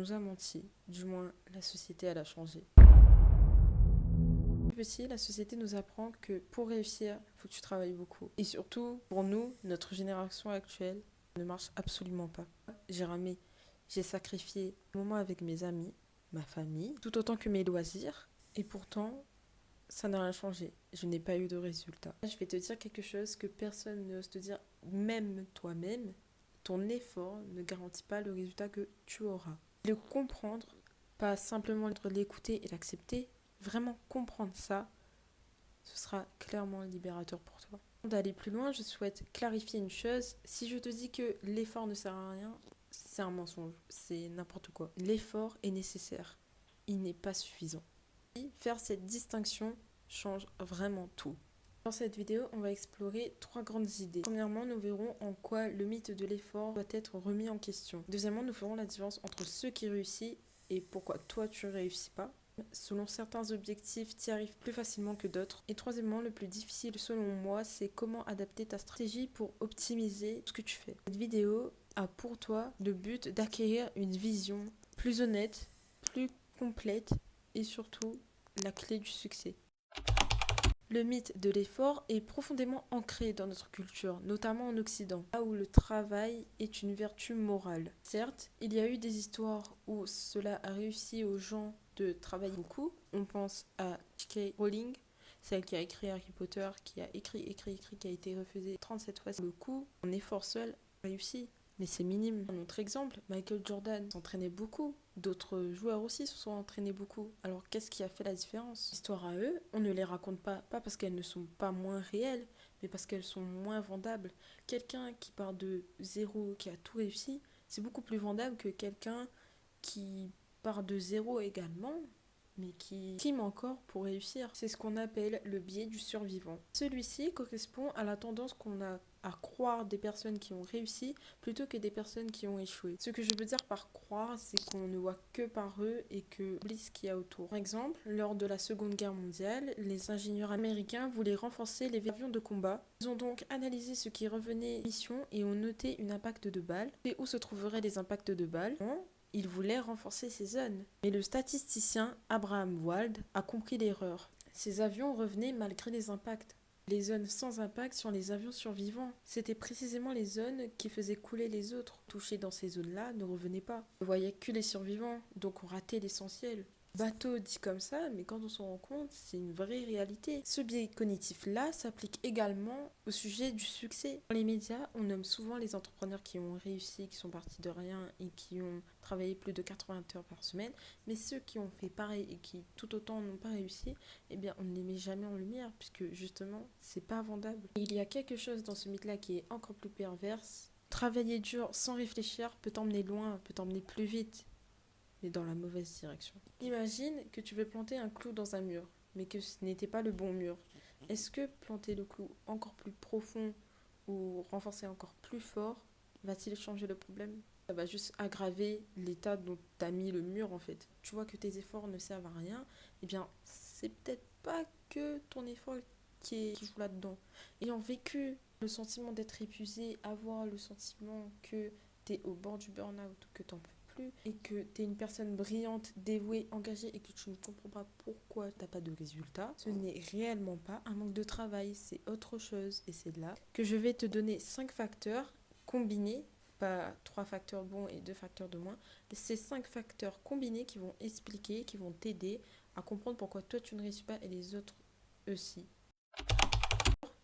nous a menti. Du moins, la société, elle a changé. Petit, la société nous apprend que pour réussir, il faut que tu travailles beaucoup. Et surtout, pour nous, notre génération actuelle, ça ne marche absolument pas. J'ai ramé, j'ai sacrifié des moments avec mes amis, ma famille, tout autant que mes loisirs. Et pourtant, ça n'a rien changé. Je n'ai pas eu de résultat. Je vais te dire quelque chose que personne n'ose te dire, même toi-même. Ton effort ne garantit pas le résultat que tu auras. Le comprendre, pas simplement l'écouter et l'accepter, vraiment comprendre ça, ce sera clairement libérateur pour toi. Avant d'aller plus loin, je souhaite clarifier une chose. Si je te dis que l'effort ne sert à rien, c'est un mensonge, c'est n'importe quoi. L'effort est nécessaire, il n'est pas suffisant. Faire cette distinction change vraiment tout. Dans cette vidéo, on va explorer 3 grandes idées. Premièrement, nous verrons en quoi le mythe de l'effort doit être remis en question. Deuxièmement, nous ferons la différence entre ceux qui réussissent et pourquoi toi tu ne réussis pas. Selon certains objectifs, tu y arrives plus facilement que d'autres. Et troisièmement, le plus difficile selon moi, c'est comment adapter ta stratégie pour optimiser ce que tu fais. Cette vidéo a pour toi le but d'acquérir une vision plus honnête, plus complète et surtout la clé du succès. Le mythe de l'effort est profondément ancré dans notre culture, notamment en Occident, là où le travail est une vertu morale. Certes, il y a eu des histoires où cela a réussi aux gens de travailler beaucoup. On pense à J.K. Rowling, celle qui a écrit Harry Potter, qui a écrit, qui a été refusé 37 fois. Le coup, un effort seul réussi. Mais c'est minime. Un autre exemple, Michael Jordan s'entraînait beaucoup. D'autres joueurs aussi se sont entraînés beaucoup. Alors qu'est-ce qui a fait la différence? L'histoire à eux, on ne les raconte pas parce qu'elles ne sont pas moins réelles, mais parce qu'elles sont moins vendables. Quelqu'un qui part de zéro, qui a tout réussi, c'est beaucoup plus vendable que quelqu'un qui part de zéro également, mais qui trime encore pour réussir. C'est ce qu'on appelle le biais du survivant. Celui-ci correspond à la tendance qu'on a à croire des personnes qui ont réussi plutôt que des personnes qui ont échoué. Ce que je veux dire par croire, c'est qu'on ne voit que par eux et que oublie ce qu'il y a autour. Par exemple, lors de la Seconde Guerre mondiale, les ingénieurs américains voulaient renforcer les avions de combat. Ils ont donc analysé ce qui revenait mission et ont noté un impact de balles et où se trouveraient les impacts de balles. Il voulait renforcer ces zones. Mais le statisticien Abraham Wald a compris l'erreur. Ces avions revenaient malgré les impacts. Les zones sans impact sont les avions survivants. C'était précisément les zones qui faisaient couler les autres. Touchés dans ces zones-là ne revenaient pas. On ne voyait que les survivants, donc on ratait l'essentiel. Bateau dit comme ça, mais quand on s'en rend compte, c'est une vraie réalité. Ce biais cognitif-là s'applique également au sujet du succès. Dans les médias, on nomme souvent les entrepreneurs qui ont réussi, qui sont partis de rien et qui ont travaillé plus de 80 heures par semaine, mais ceux qui ont fait pareil et qui tout autant n'ont pas réussi, eh bien on ne les met jamais en lumière puisque justement, c'est pas vendable. Et il y a quelque chose dans ce mythe-là qui est encore plus perverse. Travailler dur sans réfléchir peut t'emmener loin, peut t'emmener plus vite, mais dans la mauvaise direction. Imagine que tu veux planter un clou dans un mur, mais que ce n'était pas le bon mur. Est-ce que planter le clou encore plus profond ou renforcer encore plus fort va-t-il changer le problème? Ça va juste aggraver l'état dont tu as mis le mur en fait. Tu vois que tes efforts ne servent à rien, eh bien c'est peut-être pas que ton effort qui joue là-dedans. Ayant vécu le sentiment d'être épuisé, avoir le sentiment que tu es au bord du burn-out, que tu n'en peux plus et que tu es une personne brillante, dévouée, engagée et que tu ne comprends pas pourquoi tu n'as pas de résultat, ce n'est réellement pas un manque de travail, c'est autre chose. Et c'est là que je vais te donner 5 facteurs combinés, pas 3 facteurs bons et 2 facteurs de moins, ces 5 facteurs combinés qui vont expliquer, qui vont t'aider à comprendre pourquoi toi tu ne réussis pas et les autres aussi.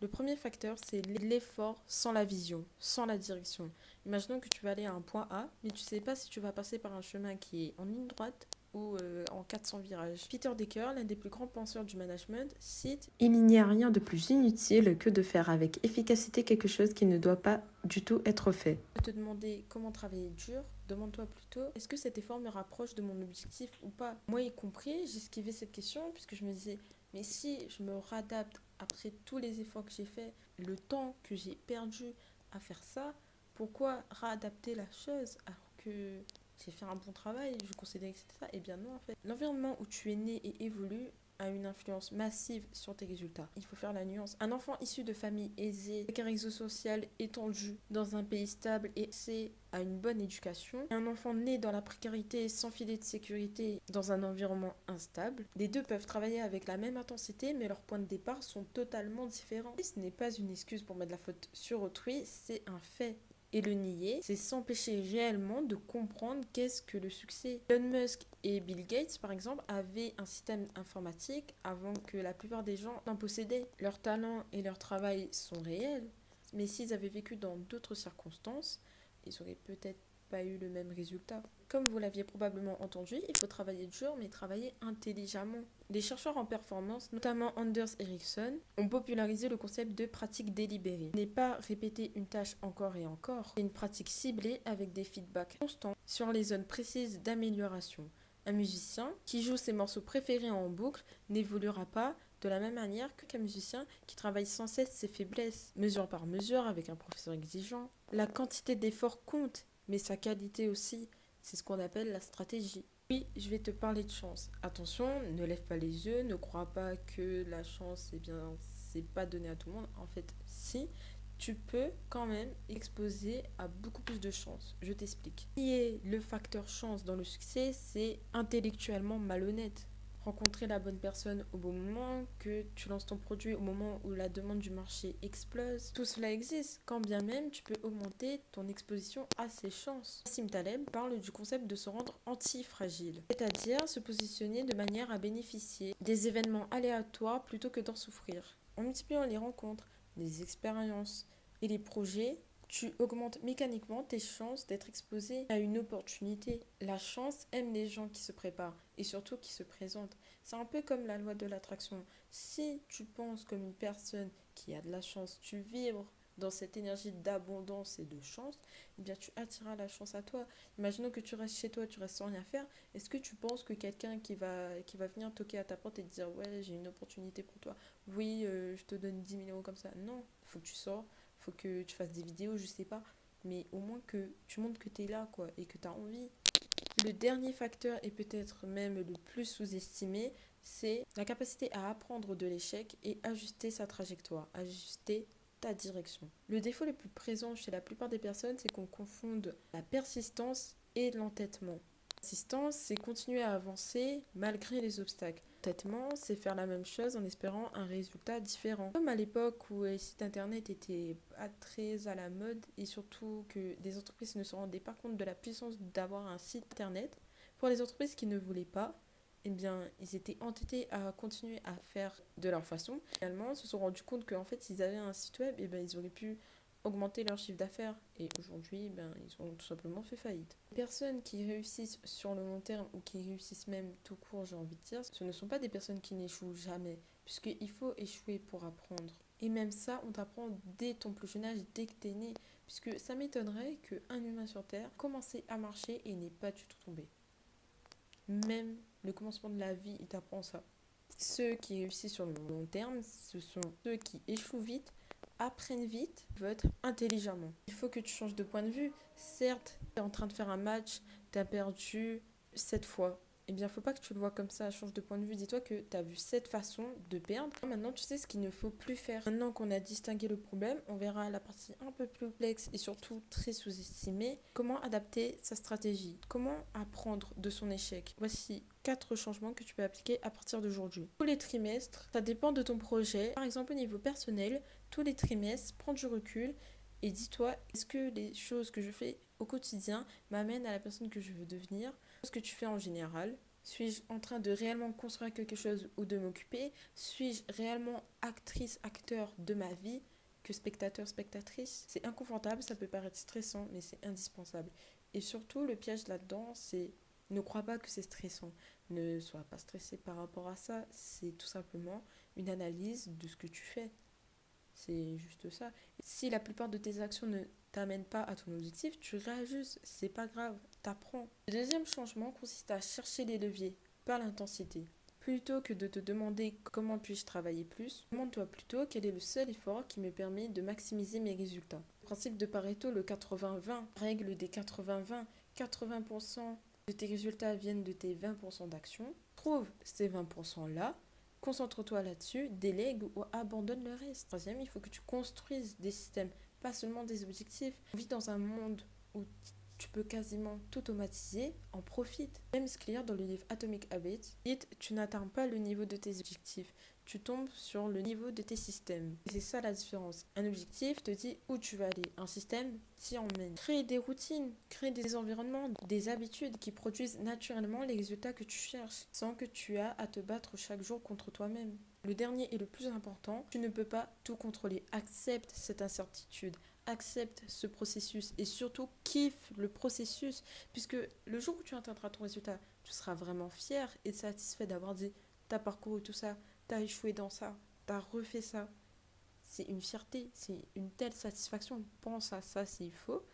Le premier facteur, c'est l'effort sans la vision, sans la direction. Imaginons que tu vas aller à un point A, mais tu ne sais pas si tu vas passer par un chemin qui est en ligne droite ou en 400 virages. Peter Drucker, l'un des plus grands penseurs du management, cite « Il n'y a rien de plus inutile que de faire avec efficacité quelque chose qui ne doit pas du tout être fait. » Te demander comment travailler dur, demande-toi plutôt « Est-ce que cet effort me rapproche de mon objectif ou pas ?» Moi y compris, j'esquivais cette question puisque je me disais « Mais si je me réadapte après tous les efforts que j'ai faits, le temps que j'ai perdu à faire ça, pourquoi réadapter la chose alors que j'ai fait un bon travail, je considère que c'était ça. Eh bien non, en fait. L'environnement où tu es né et évolue a une influence massive sur tes résultats. Il faut faire la nuance. Un enfant issu de famille aisée, avec un réseau social étendu, dans un pays stable et accès à une bonne éducation, et un enfant né dans la précarité, sans filet de sécurité, dans un environnement instable, les deux peuvent travailler avec la même intensité, mais leurs points de départ sont totalement différents. Et ce n'est pas une excuse pour mettre la faute sur autrui, c'est un fait. Et le nier, c'est s'empêcher réellement de comprendre qu'est-ce que le succès. Elon Musk et Bill Gates, par exemple, avaient un système informatique avant que la plupart des gens en possédaient. Leurs talents et leur travail sont réels, mais s'ils avaient vécu dans d'autres circonstances, ils auraient peut-être pas eu le même résultat. Comme vous l'aviez probablement entendu, il faut travailler dur, mais travailler intelligemment. Les chercheurs en performance, notamment Anders Ericsson, ont popularisé le concept de pratique délibérée. Ce n'est pas répéter une tâche encore et encore, c'est une pratique ciblée avec des feedbacks constants sur les zones précises d'amélioration. Un musicien qui joue ses morceaux préférés en boucle n'évoluera pas de la même manière qu'un musicien qui travaille sans cesse ses faiblesses, mesure par mesure avec un professeur exigeant. La quantité d'efforts compte, mais sa qualité aussi. C'est ce qu'on appelle la stratégie. Oui, je vais te parler de chance. Attention, ne lève pas les yeux, ne crois pas que la chance, eh bien, c'est pas donné à tout le monde. En fait, si, tu peux quand même exposer à beaucoup plus de chance. Je t'explique. Ce qui est le facteur chance dans le succès, c'est intellectuellement malhonnête. Rencontrer la bonne personne au bon moment, que tu lances ton produit au moment où la demande du marché explose. Tout cela existe, quand bien même tu peux augmenter ton exposition à ces chances. Nassim Taleb parle du concept de se rendre anti-fragile, c'est-à-dire se positionner de manière à bénéficier des événements aléatoires plutôt que d'en souffrir. En multipliant les rencontres, les expériences et les projets, tu augmentes mécaniquement tes chances d'être exposé à une opportunité. La chance aime les gens qui se préparent et surtout qui se présentent. C'est un peu comme la loi de l'attraction. Si tu penses comme une personne qui a de la chance, tu vibres dans cette énergie d'abondance et de chance, eh bien tu attireras la chance à toi. Imaginons que tu restes chez toi, tu restes sans rien faire. Est-ce que tu penses que quelqu'un qui va venir toquer à ta porte et te dire ouais j'ai une opportunité pour toi, oui je te donne 10 000 € comme ça. Non, il faut que tu sors, faut que tu fasses des vidéos, je sais pas, mais au moins que tu montres que tu es là, quoi, et que tu as envie. Le dernier facteur, et peut-être même le plus sous-estimé, c'est la capacité à apprendre de l'échec et ajuster sa trajectoire, ajuster ta direction. Le défaut le plus présent chez la plupart des personnes, c'est qu'on confonde la persistance et l'entêtement. La persistance, c'est continuer à avancer malgré les obstacles. L'entêtement, c'est faire la même chose en espérant un résultat différent. Comme à l'époque où les sites internet étaient pas très à la mode et surtout que des entreprises ne se rendaient pas compte de la puissance d'avoir un site internet, pour les entreprises qui ne voulaient pas, eh bien, ils étaient entêtés à continuer à faire de leur façon. Finalement, ils se sont rendus compte qu'en fait, s'ils avaient un site web, eh bien, ils auraient pu augmenter leur chiffre d'affaires. Et aujourd'hui, ils ont tout simplement fait faillite. Les personnes qui réussissent sur le long terme ou qui réussissent même tout court, j'ai envie de dire, ce ne sont pas des personnes qui n'échouent jamais, puisqu'il faut échouer pour apprendre. Et même ça, on t'apprend dès ton plus jeune âge, dès que t'es né, puisque ça m'étonnerait qu'un humain sur Terre commence à marcher et n'ait pas du tout tombé. Même le commencement de la vie, il t'apprend ça. Ceux qui réussissent sur le long terme, ce sont ceux qui échouent vite, apprennent vite, votent intelligemment. Il faut que tu changes de point de vue. Certes, tu es en train de faire un match, tu as perdu 7 fois. Eh bien, il ne faut pas que tu le vois comme ça, change de point de vue. Dis-toi que tu as vu 7 façons de perdre. Maintenant, tu sais ce qu'il ne faut plus faire. Maintenant qu'on a distingué le problème, on verra la partie un peu plus complexe et surtout très sous-estimée. Comment adapter sa stratégie? Comment apprendre de son échec? Voici 4 changements que tu peux appliquer à partir d'aujourd'hui. Tous les trimestres, ça dépend de ton projet. Par exemple, au niveau personnel, tous les trimestres, prends du recul et dis-toi, est-ce que les choses que je fais au quotidien m'amènent à la personne que je veux devenir? Ce que tu fais en général. Suis-je en train de réellement construire quelque chose ou de m'occuper? Suis-je réellement actrice, acteur de ma vie que spectateur, spectatrice? C'est inconfortable, ça peut paraître stressant, mais c'est indispensable. Et surtout, le piège là-dedans, c'est ne crois pas que c'est stressant. Ne sois pas stressé par rapport à ça. C'est tout simplement une analyse de ce que tu fais. C'est juste ça. Si la plupart de tes actions ne t'amènent pas à ton objectif, tu réajustes, c'est pas grave, t'apprends. Le deuxième changement consiste à chercher les leviers par l'intensité. Plutôt que de te demander comment puis-je travailler plus, demande-toi plutôt quel est le seul effort qui me permet de maximiser mes résultats. Le principe de Pareto, le 80-20, règle des 80-20, 80% de tes résultats viennent de tes 20% d'actions. Trouve ces 20%-là, concentre-toi là-dessus, délègue ou abandonne le reste. Troisième, il faut que tu construises des systèmes, pas seulement des objectifs. On vit dans un monde où tu peux quasiment tout automatiser, en profite. James Clear, dans le livre Atomic Habits, dit « Tu n'atteins pas le niveau de tes objectifs, tu tombes sur le niveau de tes systèmes. » Et c'est ça la différence. Un objectif te dit où tu vas aller. Un système t'y emmène. Crée des routines, crée des environnements, des habitudes qui produisent naturellement les résultats que tu cherches, sans que tu aies à te battre chaque jour contre toi-même. Le dernier et le plus important, tu ne peux pas tout contrôler. Accepte cette incertitude. Accepte ce processus et surtout kiffe le processus, puisque le jour où tu atteindras ton résultat, tu seras vraiment fier et satisfait d'avoir dit t'as parcouru tout ça, t'as échoué dans ça, t'as refait ça. C'est une fierté, c'est une telle satisfaction. Pense à ça s'il faut,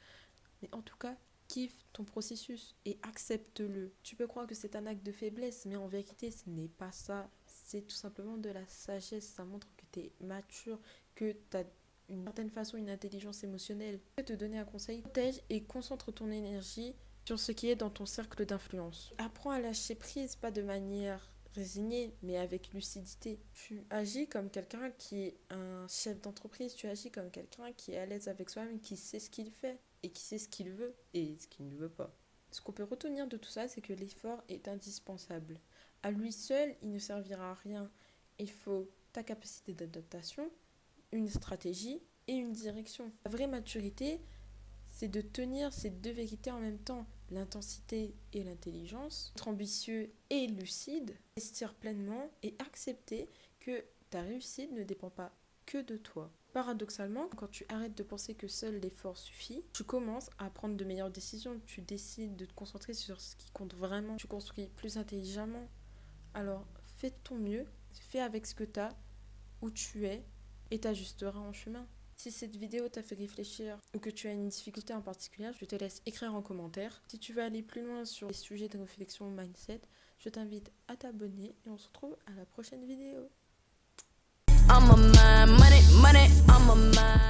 mais en tout cas kiffe ton processus et accepte-le. Tu peux croire que c'est un acte de faiblesse, mais en vérité ce n'est pas ça. C'est tout simplement de la sagesse. Ça montre que tu es mature, que tu as une certaine façon une intelligence émotionnelle. Je vais te donner un conseil. Protège et concentre ton énergie sur ce qui est dans ton cercle d'influence. Apprends à lâcher prise, pas de manière résignée, mais avec lucidité. Tu agis comme quelqu'un qui est un chef d'entreprise, tu agis comme quelqu'un qui est à l'aise avec soi-même, qui sait ce qu'il fait et qui sait ce qu'il veut et ce qu'il ne veut pas. Ce qu'on peut retenir de tout ça, c'est que l'effort est indispensable. À lui seul, il ne servira à rien. Il faut ta capacité d'adaptation, une stratégie et une direction. La vraie maturité, c'est de tenir ces deux vérités en même temps, l'intensité et l'intelligence, être ambitieux et lucide, investir pleinement et accepter que ta réussite ne dépend pas que de toi. Paradoxalement, quand tu arrêtes de penser que seul l'effort suffit, tu commences à prendre de meilleures décisions, tu décides de te concentrer sur ce qui compte vraiment, tu construis plus intelligemment. Alors, fais de ton mieux, fais avec ce que tu as, où tu es, et t'ajusteras en chemin. Si cette vidéo t'a fait réfléchir ou que tu as une difficulté en particulier, je te laisse écrire en commentaire. Si tu veux aller plus loin sur les sujets de réflexion mindset, je t'invite à t'abonner et on se retrouve à la prochaine vidéo. I'm a man, money, money, I'm a man.